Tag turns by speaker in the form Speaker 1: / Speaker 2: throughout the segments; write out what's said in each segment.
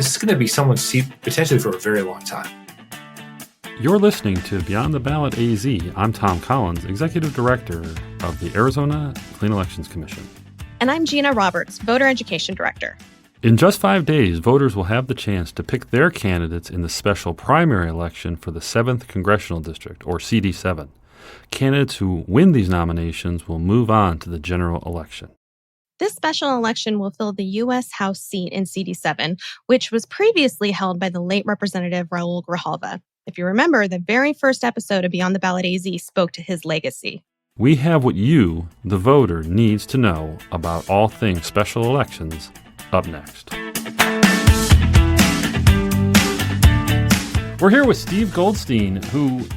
Speaker 1: This is going to be someone's seat potentially for a very long time.
Speaker 2: You're listening to Beyond the Ballot AZ. I'm Tom Collins, Executive Director of the Arizona Clean Elections Commission.
Speaker 3: And I'm Gina Roberts, Voter Education Director.
Speaker 2: In just 5 days, voters will have the chance to pick their candidates in the special primary election for the 7th Congressional District, or CD7. Candidates who win these nominations will move on to the general election.
Speaker 3: This special election will fill the U.S. House seat in CD7, which was previously held by the late Representative Raul Grijalva. If you remember, the very first episode of Beyond the Ballot AZ spoke to his legacy. We
Speaker 2: have what you, the voter, needs to know about all things special elections up next. We're here with Steve Goldstein, who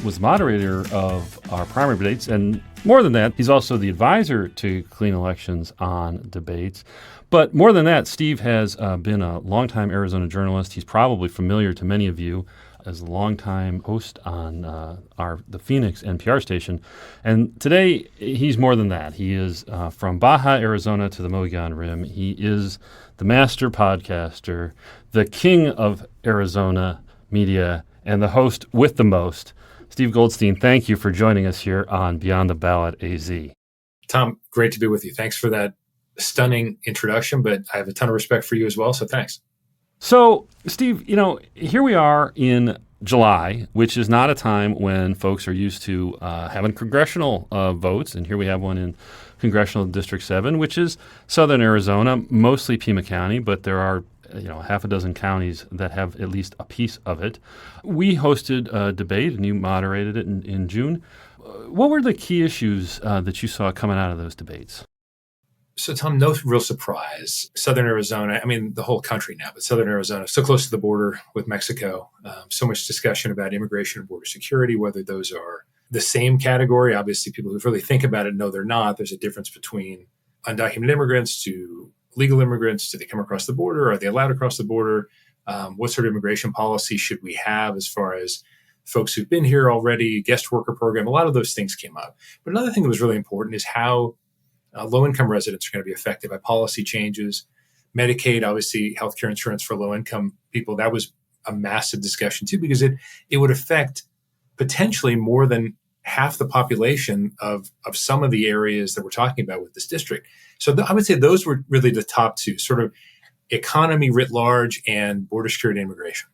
Speaker 2: was moderator of our primary debates, and more than that, he's also the advisor to Clean Elections on debates. But more than that, Steve has been a longtime Arizona journalist. He's probably familiar to many of you as a longtime host on the Phoenix NPR station. And today, he's more than that. He is from Baja, Arizona to the Mogollon Rim. He is the master podcaster, the king of Arizona media, and the host with the most. Steve Goldstein, thank you for joining us here on Beyond the Ballot AZ.
Speaker 1: Tom, great to be with you. Thanks for that stunning introduction, but I have a ton of respect for you as well, so thanks.
Speaker 2: So, Steve, here we are in July, which is not a time when folks are used to having congressional votes, and here we have one in Congressional District 7, which is southern Arizona, mostly Pima County, but there are half a dozen counties that have at least a piece of it. We hosted a debate, and you moderated it in June. What were the key issues that you saw coming out of those debates?
Speaker 1: So, Tom, no real surprise. Southern Arizona, the whole country now, but Southern Arizona, so close to the border with Mexico. So much discussion about immigration and border security, whether those are the same category. Obviously, people who really think about it know they're not. There's a difference between undocumented immigrants to legal immigrants. Do they come across the border? Are they allowed across the border? What sort of immigration policy should we have as far as folks who've been here already, guest worker program? A lot of those things came up. But another thing that was really important is how low-income residents are going to be affected by policy changes. Medicaid, obviously, healthcare insurance for low-income people, that was a massive discussion too, because it would affect potentially more than half the population of some of the areas that we're talking about with this district. So I would say those were really the top two, sort of economy writ large and border security and immigration.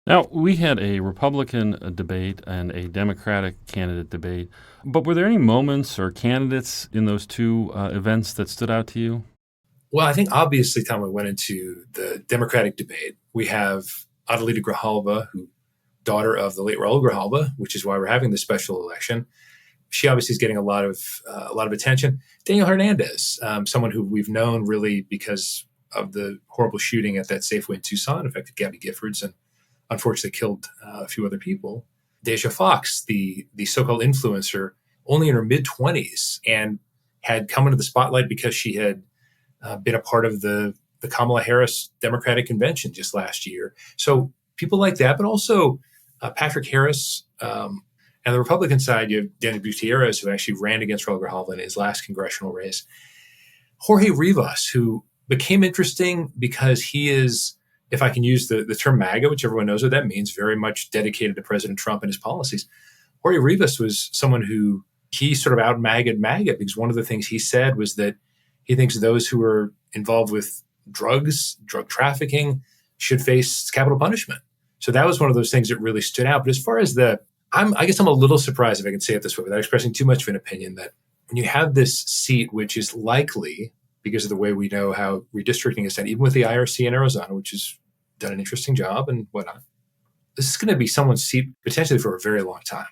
Speaker 2: Now, we had a Republican debate and a Democratic candidate debate, but were there any moments or candidates in those two events that stood out to you?
Speaker 1: Well, I think obviously, Tom, we went into the Democratic debate. We have Adelita Grijalva, daughter of the late Raul Grijalva, which is why we're having this special election. She obviously is getting a lot of attention. Daniel Hernandez, someone who we've known really because of the horrible shooting at that Safeway in Tucson, affected Gabby Giffords and unfortunately killed a few other people. Deja Fox, the so-called influencer, only in her mid-20s and had come into the spotlight because she had been a part of the Kamala Harris Democratic Convention just last year. So people like that, but also Patrick Harris. And the Republican side, you have Danny Gutierrez, who actually ran against Raul Grijalva in his last congressional race. Jorge Rivas, who became interesting because he is, if I can use the term MAGA, which everyone knows what that means, very much dedicated to President Trump and his policies. Jorge Rivas was someone who he sort of out-MAGA'd MAGA because one of the things he said was that he thinks those who are involved with drugs, drug trafficking, should face capital punishment. So that was one of those things that really stood out. But as far as I guess I'm a little surprised, if I can say it this way, without expressing too much of an opinion, that when you have this seat, which is likely, because of the way we know how redistricting is done, even with the IRC in Arizona, which has done an interesting job and whatnot, this is going to be someone's seat potentially for a very long time.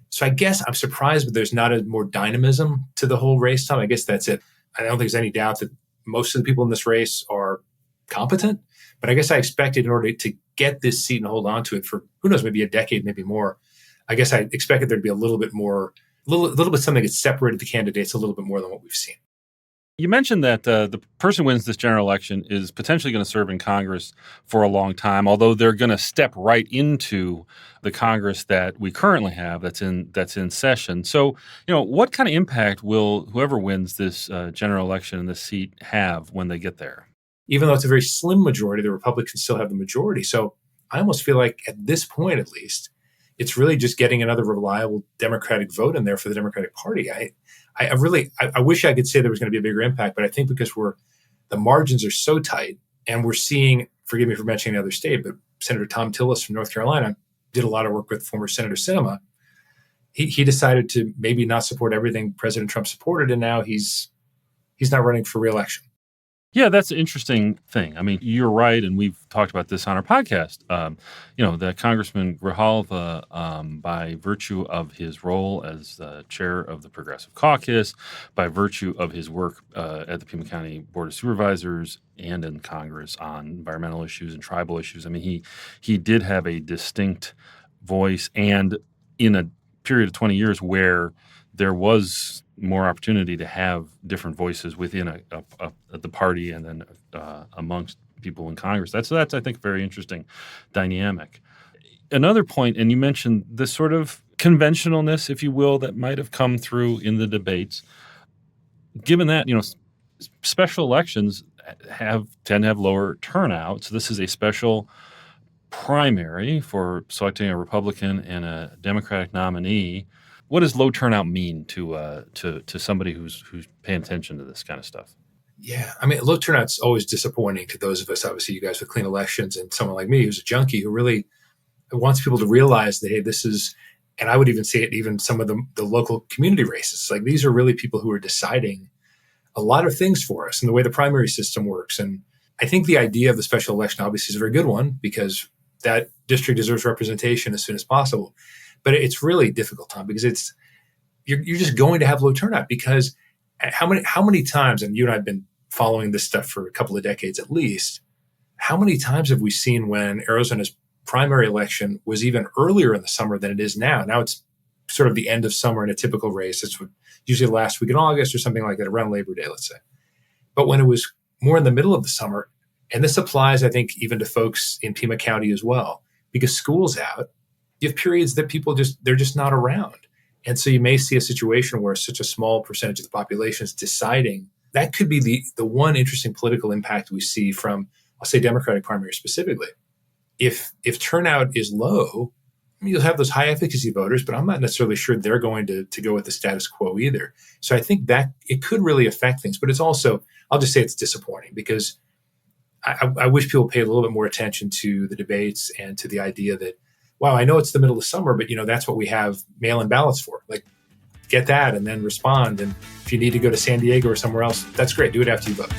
Speaker 1: So I guess I'm surprised, but there's not a more dynamism to the whole race, Tom. I guess that's it. I don't think there's any doubt that most of the people in this race are competent, but I guess I expected in order to get this seat and hold on to it for, who knows, maybe a decade, maybe more, I guess I expected there to be a little bit something that separated the candidates a little bit more than what we've seen.
Speaker 2: You mentioned that the person who wins this general election is potentially going to serve in Congress for a long time, although they're going to step right into the Congress that we currently have that's in session. So, what kind of impact will whoever wins this general election and this seat have when they get there?
Speaker 1: even though it's a very slim majority, the Republicans still have the majority. So I almost feel like at this point, at least, it's really just getting another reliable Democratic vote in there for the Democratic Party. I wish I could say there was going to be a bigger impact, but I think because the margins are so tight, and we're seeing, forgive me for mentioning another state, but Senator Tom Tillis from North Carolina did a lot of work with former Senator Sinema. He decided to maybe not support everything President Trump supported, and now he's not running for re-election.
Speaker 2: Yeah, that's an interesting thing. I mean, you're right, and we've talked about this on our podcast. That Congressman Grijalva, by virtue of his role as the chair of the Progressive Caucus, by virtue of his work at the Pima County Board of Supervisors and in Congress on environmental issues and tribal issues, I mean, he did have a distinct voice, and in a period of 20 years where there was more opportunity to have different voices within the party and then amongst people in Congress. That's I think, a very interesting dynamic. Another point, and you mentioned this sort of conventionalness, if you will, that might have come through in the debates. Given that, special elections tend to have lower turnout, so this is a special primary for selecting a Republican and a Democratic nominee. What does low turnout mean to somebody who's paying attention to this kind of stuff?
Speaker 1: Yeah, I mean, low turnout's always disappointing to those of us, obviously you guys with clean elections, and someone like me who's a junkie who really wants people to realize that, hey, this is, and I would even say it, even some of the local community races, like these are really people who are deciding a lot of things for us and the way the primary system works. And I think the idea of the special election obviously is a very good one because that district deserves representation as soon as possible. But it's really difficult, Tom, because you're just going to have low turnout because how many times, and you and I have been following this stuff for a couple of decades at least, how many times have we seen when Arizona's primary election was even earlier in the summer than it is now? Now it's sort of the end of summer in a typical race. It's usually the last week in August or something like that, around Labor Day, let's say. But when it was more in the middle of the summer, and this applies, I think, even to folks in Pima County as well, because school's out, you have periods that people they're just not around. And so you may see a situation where such a small percentage of the population is deciding. That could be the one interesting political impact we see from, I'll say, Democratic primary specifically. If turnout is low, you'll have those high efficacy voters, but I'm not necessarily sure they're going to go with the status quo either. So I think that it could really affect things, but it's also, I'll just say it's disappointing because I wish people paid a little bit more attention to the debates and to the idea that, wow, I know it's the middle of summer, but that's what we have mail-in ballots for. Like, get that and then respond. And if you need to go to San Diego or somewhere else, that's great. Do it after you vote.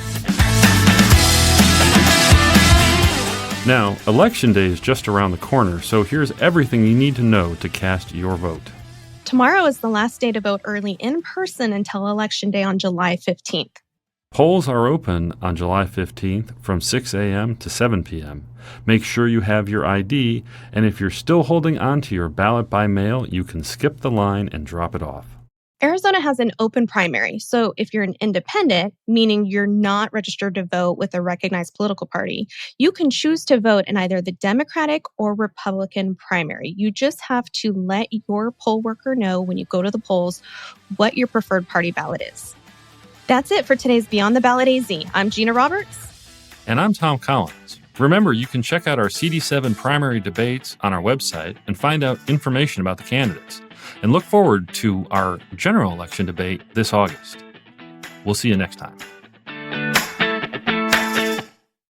Speaker 2: Now, Election Day is just around the corner, so here's everything you need to know to cast your vote.
Speaker 3: Tomorrow is the last day to vote early in person until Election Day on July 15th.
Speaker 2: Polls are open on July 15th from 6 a.m. to 7 p.m. Make sure you have your ID, and if you're still holding on to your ballot by mail, you can skip the line and drop it off.
Speaker 3: Arizona has an open primary, so if you're an independent, meaning you're not registered to vote with a recognized political party, you can choose to vote in either the Democratic or Republican primary. You just have to let your poll worker know when you go to the polls what your preferred party ballot is. That's it for today's Beyond the Ballot AZ. I'm Gina Roberts.
Speaker 2: And I'm Tom Collins. Remember, you can check out our CD7 primary debates on our website and find out information about the candidates. And look forward to our general election debate this August. We'll see you next time.